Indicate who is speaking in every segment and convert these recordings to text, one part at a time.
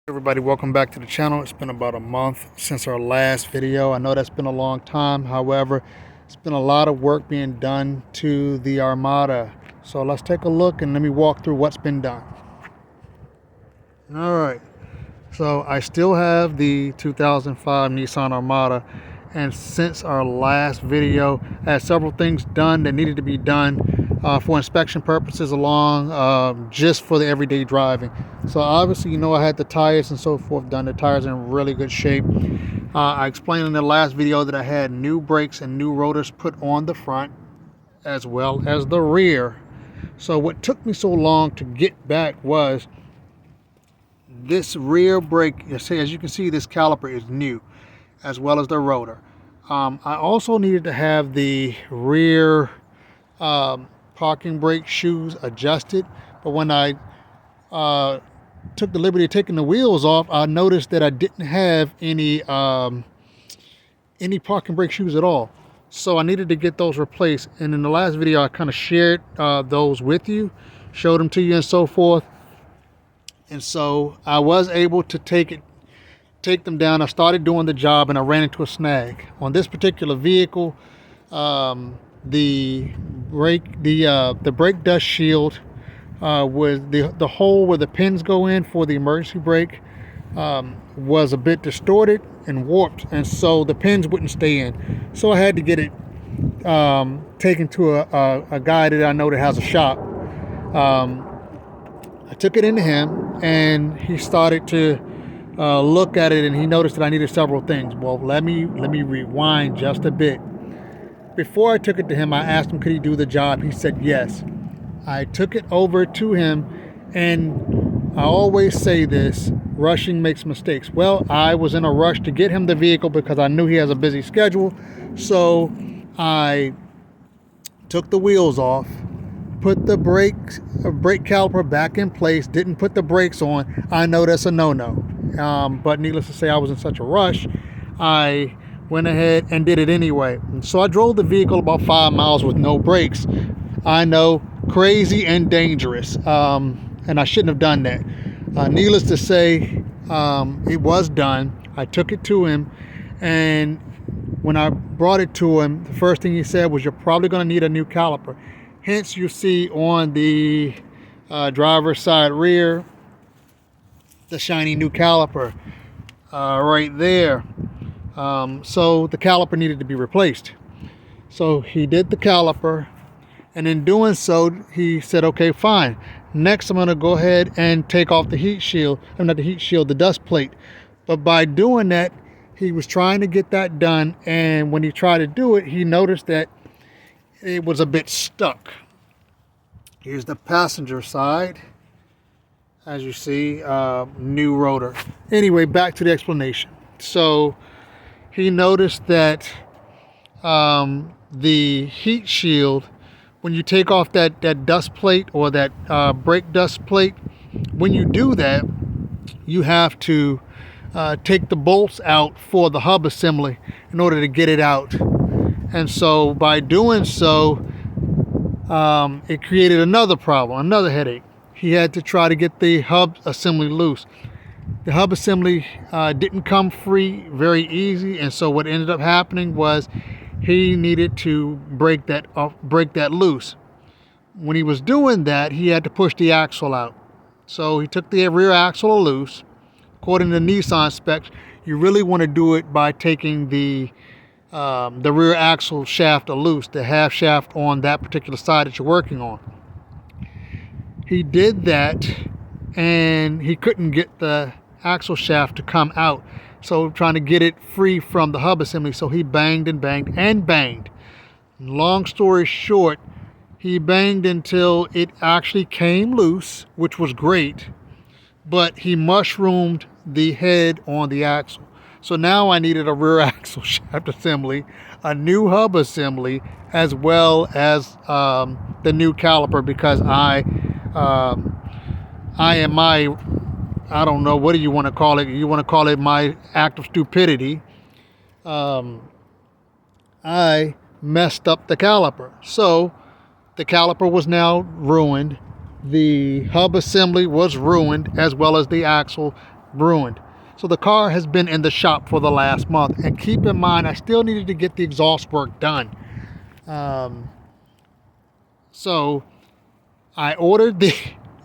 Speaker 1: Everybody, welcome back to the channel. It's been about a month since our last video. I know that's been a long time. However, it's been a lot of work being done to the Armada. So let's take a look and let me walk through what's been done. All right. So I still have the 2005 Nissan Armada. And since our last video, I had several things done that needed to be done for inspection purposes along just for the everyday driving. So obviously, I had the tires and so forth done. The tires are in really good shape. I explained in the last video that I had new brakes and new rotors put on the front as well as the rear. So what took me so long to get back was this rear brake. As you can see, this caliper is new, as well as the rotor. I also needed to have the rear parking brake shoes adjusted, but when I took the liberty of taking the wheels off, I noticed that I didn't have any parking brake shoes at all. So I needed to get those replaced. And in the last video, I kind of shared those with you, showed them to you and so forth. And so I was able to take them down. I started doing the job and I ran into a snag. On this particular vehicle, the brake dust shield was the hole where the pins go in for the emergency brake was a bit distorted and warped, and so the pins wouldn't stay in. So I had to get it taken to a guy that I know that has a shop. I took it into him and he started to look at it, and he noticed that I needed several things. Well, let me rewind just a bit. Before I took it to him, I asked him could he do the job. He said yes. I took it over to him, and I always say this: rushing makes mistakes. Well, I was in a rush to get him the vehicle because I knew he has a busy schedule. So I took the wheels off, put the brake caliper back in place, didn't put the brakes on. I know that's a no-no. But needless to say, I was in such a rush, I went ahead and did it anyway. And so I drove the vehicle about 5 miles with no brakes. I know, crazy and dangerous. And I shouldn't have done that. Needless to say, it was done. I took it to him, and when I brought it to him, the first thing he said was, "You're probably going to need a new caliper." Hence, you see on the driver's side rear, the shiny new caliper right there. So the caliper needed to be replaced. So he did the caliper, and in doing so, he said, "Okay, fine. Next, I'm going to go ahead and take off the heat shield. Not the heat shield, the dust plate." But by doing that, he was trying to get that done, and when he tried to do it, he noticed that it was a bit stuck. Here's the passenger side. As you see, new rotor. Anyway, back to the explanation. So he noticed that the heat shield, when you take off that dust plate or that brake dust plate, when you do that, you have to take the bolts out for the hub assembly in order to get it out. And so by doing so, it created another problem, another headache. He had to try to get the hub assembly loose. The hub assembly didn't come free very easy, and so what ended up happening was he needed to break that loose. When he was doing that, he had to push the axle out. So he took the rear axle loose. According to Nissan specs, you really want to do it by taking the rear axle shaft loose, the half shaft on that particular side that you're working on. He did that, and he couldn't get the axle shaft to come out. So trying to get it free from the hub assembly, so he banged and banged and banged. Long story short, he banged until it actually came loose, which was great, but he mushroomed the head on the axle. So now I needed a rear axle shaft assembly, a new hub assembly, as well as the new caliper, because I am I don't know, what do you want to call it? You want to call it my act of stupidity. I messed up the caliper. So the caliper was now ruined. The hub assembly was ruined, as well as the axle. ruined. So the car has been in the shop for the last month. And keep in mind, I still needed to get the exhaust work done. So I ordered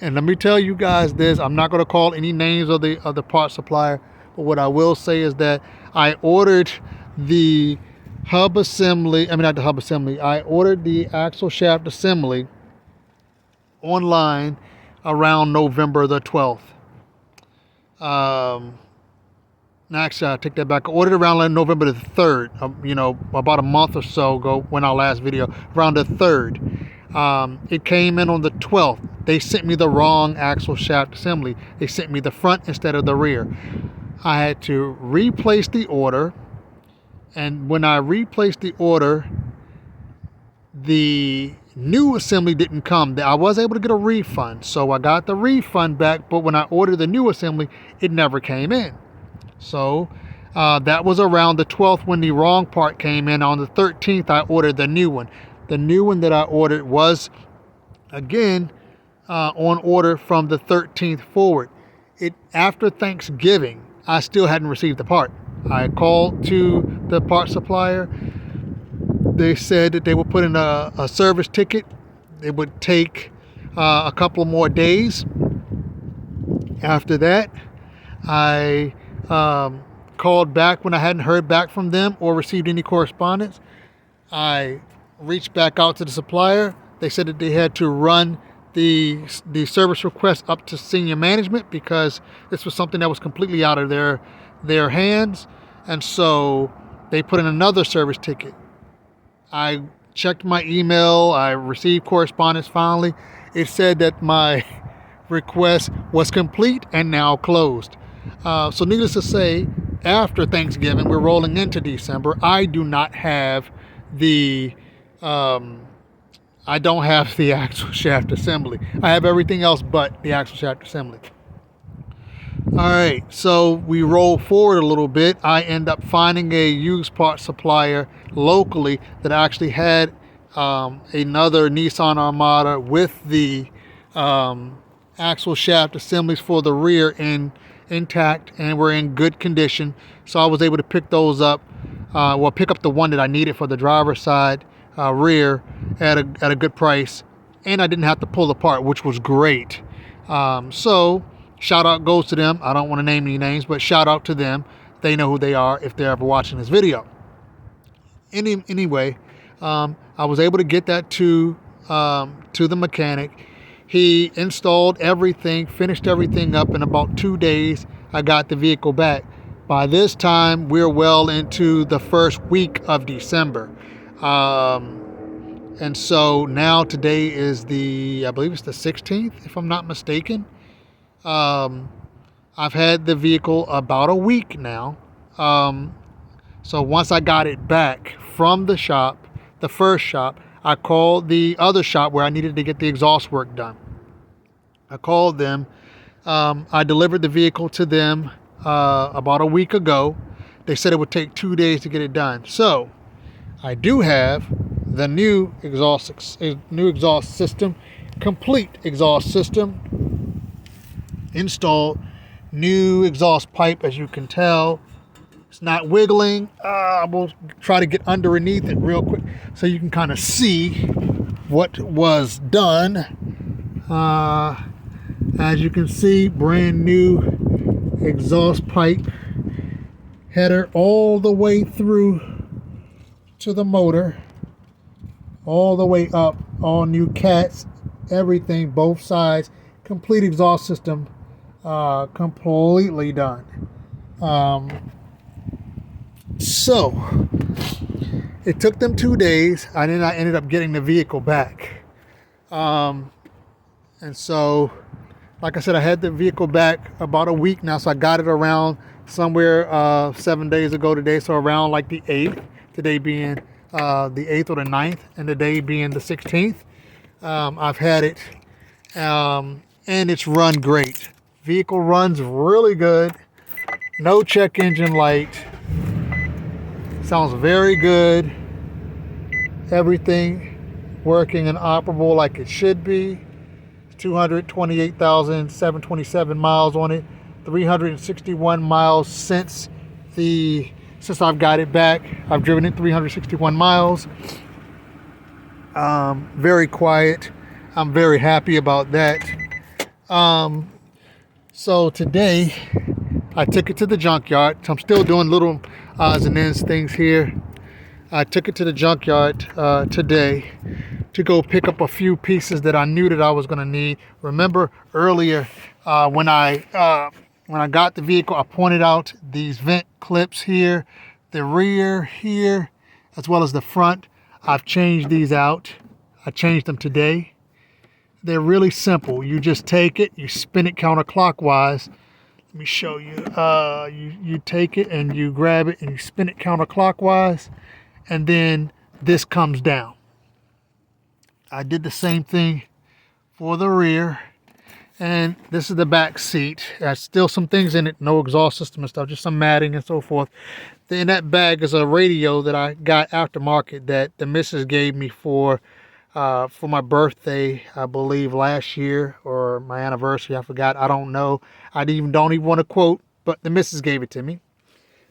Speaker 1: and let me tell you guys this, I'm not going to call any names of the part supplier, but what I will say is that I ordered the hub assembly, not the hub assembly, I ordered the axle shaft assembly online around November the 12th. Actually, I take that back. I ordered around November the 3rd, about a month or so ago when our last video, around the 3rd. It came in on the 12th. They sent me the wrong axle shaft assembly. They sent me the front instead of the rear. I had to replace the order. And when I replaced the order, the new assembly didn't come. I was able to get a refund. So I got the refund back. But when I ordered the new assembly, it never came in. So that was around the 12th when the wrong part came in. On the 13th, I ordered the new one. The new one that I ordered was, again, on order from the 13th forward. After Thanksgiving, I still hadn't received the part. I called to the part supplier. They said that they would put in a service ticket. It would take a couple more days. After that, I called back when I hadn't heard back from them or received any correspondence. I reached back out to the supplier. They said that they had to run the service request up to senior management because this was something that was completely out of their hands. And so they put in another service ticket. I checked my email. I received correspondence finally. It said that my request was complete and now closed. So needless to say, after Thanksgiving, we're rolling into December. I do not have the axle shaft assembly. I have everything else but the axle shaft assembly. All right, so we roll forward a little bit. I end up finding a used part supplier locally that actually had another Nissan Armada with the axle shaft assemblies for the rear intact and were in good condition. So I was able to pick those up. Pick up the one that I needed for the driver's side rear at a good price, and I didn't have to pull apart, which was great. So shout out goes to them. I don't want to name any names, but shout out to them. They know who they are if they're ever watching this video. Anyway, I was able to get that to the mechanic. He installed everything, finished everything up in about 2 days. I got the vehicle back. By this time, we're well into the first week of December. And so now today is I believe it's the 16th, if I'm not mistaken. I've had the vehicle about a week now. So once I got it back from the shop, the first shop, I called the other shop where I needed to get the exhaust work done. I called them. I delivered the vehicle to them about a week ago. They said it would take 2 days to get it done. So I do have the new exhaust system, complete exhaust system installed. New exhaust pipe, as you can tell, it's not wiggling. I will try to get underneath it real quick so you can kind of see what was done. As you can see, brand new exhaust pipe header all the way through to the motor, all the way up, all new cats, everything, both sides, complete exhaust system, completely done. So it took them 2 days, and then I ended up getting the vehicle back. And so, like I said, I had the vehicle back about a week now, so I got it around somewhere 7 days ago today, so around like the 8th, today being the 8th or the 9th, and the day being the 16th. I've had it, and it's run great. Vehicle runs really good. No check engine light. Sounds very good. Everything working and operable like it should be. 228,727 miles on it. 361 miles since I've got it back. I've driven it 361 miles. Very quiet. I'm very happy about that. So today I took it to the junkyard. I'm still doing little odds and ends things here. I took it to the junkyard today to go pick up a few pieces that I knew that I was going to need. Remember earlier when I got the vehicle, I pointed out these vent clips here, the rear here, as well as the front. I've changed these out. I changed them today. They're really simple. You just take it, you spin it counterclockwise. Let me show you. You take it and you grab it and you spin it counterclockwise, and then this comes down. I did the same thing for the rear. And this is the back seat. There's still some things in it, no exhaust system and stuff, just some matting and so forth. In that bag is a radio that I got aftermarket that the missus gave me for my birthday, I believe last year, or my anniversary. I forgot. I don't know. I don't even want to quote, but the missus gave it to me.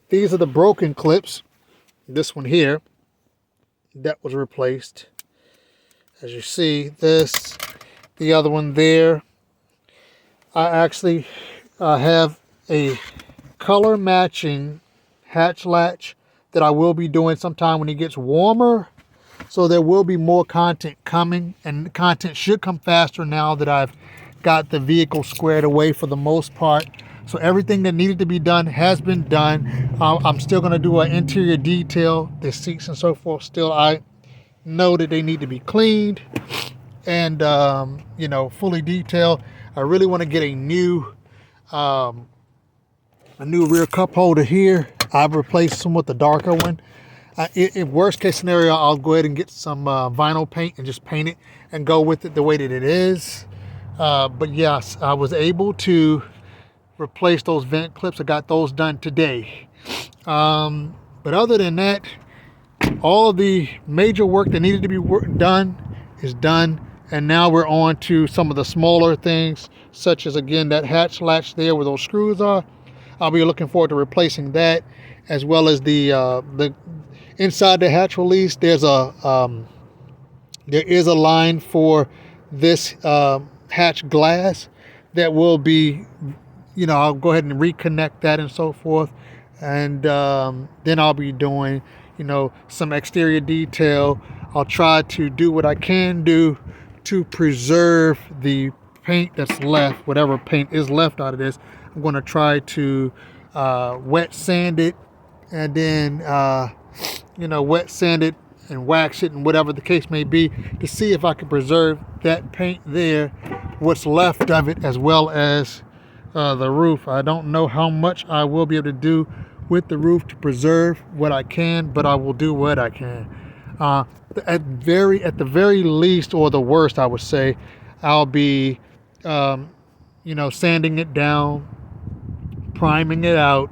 Speaker 1: These are the broken clips. This one here, that was replaced. As you see, the other one there. I actually have a color matching hatch latch that I will be doing sometime when it gets warmer. So there will be more content coming, and the content should come faster now that I've got the vehicle squared away for the most part. So everything that needed to be done has been done. I'm still going to do an interior detail, the seats and so forth. Still, I know that they need to be cleaned and fully detailed. I really want to get a new rear cup holder here. I've replaced them with the darker one. In worst case scenario, I'll go ahead and get some vinyl paint and just paint it and go with it the way that it is. But yes, I was able to replace those vent clips. I got those done today. But other than that, all of the major work that needed to be done is done. And now we're on to some of the smaller things, such as, again, that hatch latch there where those screws are. I'll be looking forward to replacing that, as well as the inside the hatch release. There is a line for this hatch glass that will be, I'll go ahead and reconnect that and so forth. And then I'll be doing, some exterior detail. I'll try to do what I can do to preserve the paint that's left, whatever paint is left out of this. I'm going to try to wet sand it, and then wet sand it and wax it, and whatever the case may be, to see if I can preserve that paint there, what's left of it, as well as the roof. I don't know how much I will be able to do with the roof to preserve what I can, but I will do what I can. At the very least, or the worst, I would say, I'll be sanding it down, priming it out,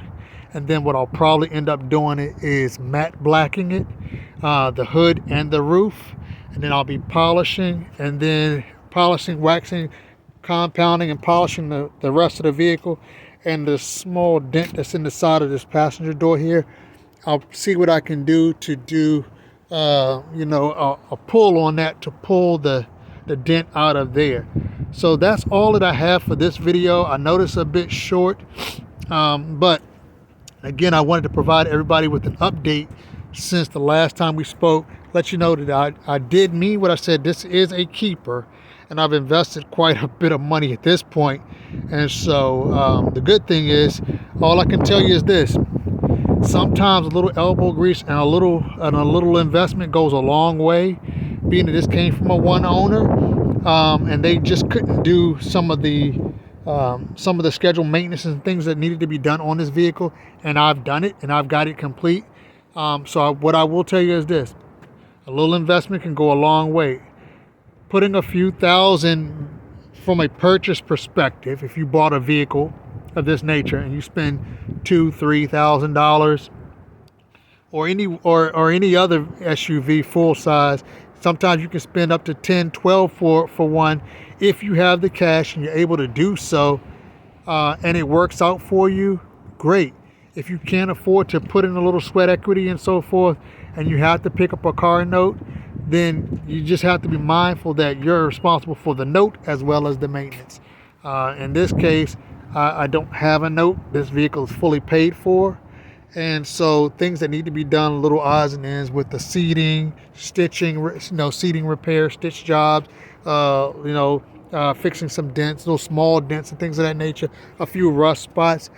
Speaker 1: and then what I'll probably end up doing is matte blacking it, the hood and the roof, and then I'll be polishing, and then waxing, compounding and polishing the rest of the vehicle. And the small dent that's in the side of this passenger door here, I'll see what I can do to do a pull on that to pull the dent out of there. So that's all that I have for this video. I know it's a bit short, but again, I wanted to provide everybody with an update since the last time we spoke. Let you know that I did mean what I said. This is a keeper, and I've invested quite a bit of money at this point. And so the good thing is, all I can tell you is this: sometimes a little elbow grease and a little investment goes a long way. Being that this came from a one owner, and they just couldn't do some of the scheduled maintenance and things that needed to be done on this vehicle, and I've done it and I've got it complete. So what I will tell you is this: a little investment can go a long way. Putting a few thousand from a purchase perspective, if you bought a vehicle of this nature and you spend $2,000-$3,000, or any other SUV full size, sometimes you can spend up to $10,000-$12,000 for one if you have the cash and you're able to do so. and it works out for you, great. If you can't afford to put in a little sweat equity and so forth, and you have to pick up a car note, then you just have to be mindful that you're responsible for the note as well as the maintenance. In this case, I don't have a note. This vehicle is fully paid for. And so things that need to be done, little odds and ends with the seating, stitching, seating repair, stitch jobs, fixing some dents, little small dents and things of that nature, a few rust spots.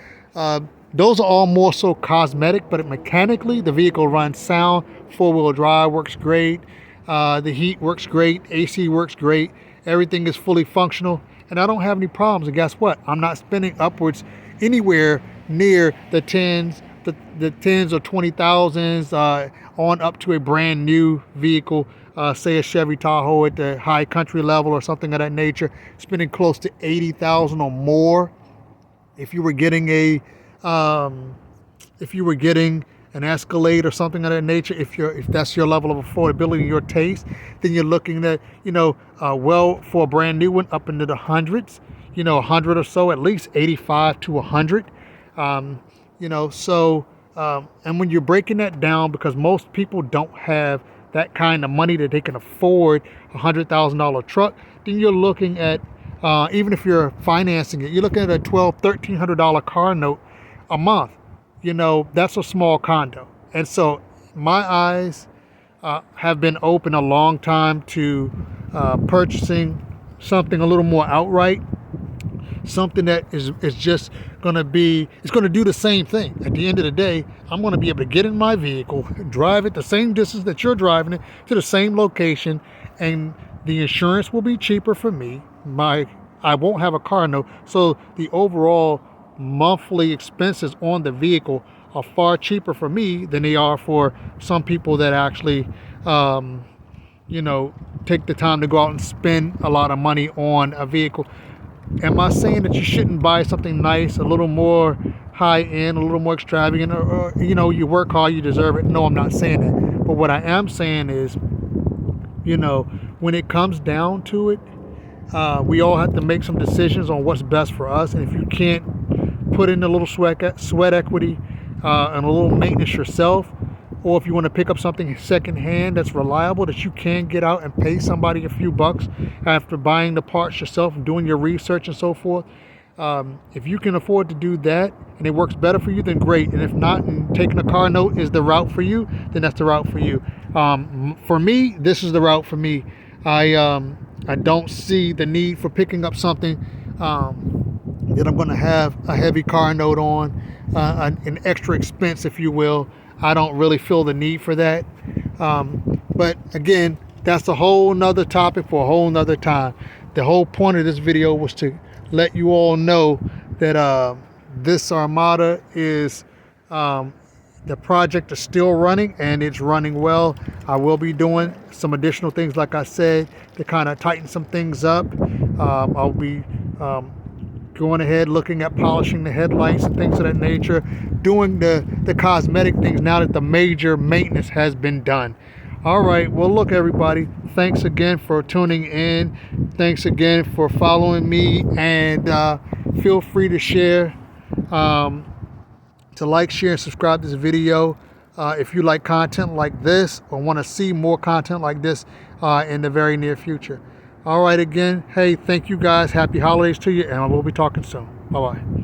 Speaker 1: Those are all more so cosmetic, but mechanically the vehicle runs sound. Four-wheel drive works great. The heat works great. AC works great. Everything is fully functional, and I don't have any problems. And guess what? I'm not spending upwards anywhere near the tens or 20,000s on up to a brand new vehicle, say a Chevy Tahoe at the high country level or something of that nature, spending close to 80,000 or more. If you were getting an Escalade or something of that nature, if that's your level of affordability, your taste, then you're looking at, for a brand new one up into the hundreds, 100 or so, at least 85 to 100. And when you're breaking that down, because most people don't have that kind of money that they can afford a $100,000 truck, then you're looking at, even if you're financing it, you're looking at a $1,200, $1,300 car note a month. That's a small condo. And so my eyes have been open a long time to purchasing something a little more outright, something that is just going to do the same thing. At the end of the day, I'm going to be able to get in my vehicle, drive it the same distance that you're driving it to the same location, and the insurance will be cheaper for me. I won't have a car note, so the overall monthly expenses on the vehicle are far cheaper for me than they are for some people that actually take the time to go out and spend a lot of money on a vehicle. Am I saying that you shouldn't buy something nice, a little more high end, a little more extravagant, or you work hard, you deserve it? No, I'm not saying that. But what I am saying is, when it comes down to it, we all have to make some decisions on what's best for us. And if you can't put in a little sweat equity and a little maintenance yourself, or if you want to pick up something secondhand that's reliable, that you can get out and pay somebody a few bucks after buying the parts yourself and doing your research and so forth, if you can afford to do that and it works better for you, then great. And if not, and taking a car note is the route for you, then that's the route for you. For me, this is the route for me. I don't see the need for picking up something that I'm going to have a heavy car note on, an extra expense, if you will. I don't really feel the need for that. But again, that's a whole nother topic for a whole nother time. The whole point of this video was to let you all know that this Armada is, the project is still running, and it's running well. I will be doing some additional things, like I said, to kind of tighten some things up. I'll be going ahead, looking at polishing the headlights and things of that nature, doing the cosmetic things now that the major maintenance has been done. All right, well, look, everybody, thanks again for tuning in. Thanks again for following me, and feel free to share, to like, share, and subscribe to this video if you like content like this or want to see more content like this in the very near future. All right, again, hey, thank you guys. Happy holidays to you, and we'll be talking soon. Bye-bye.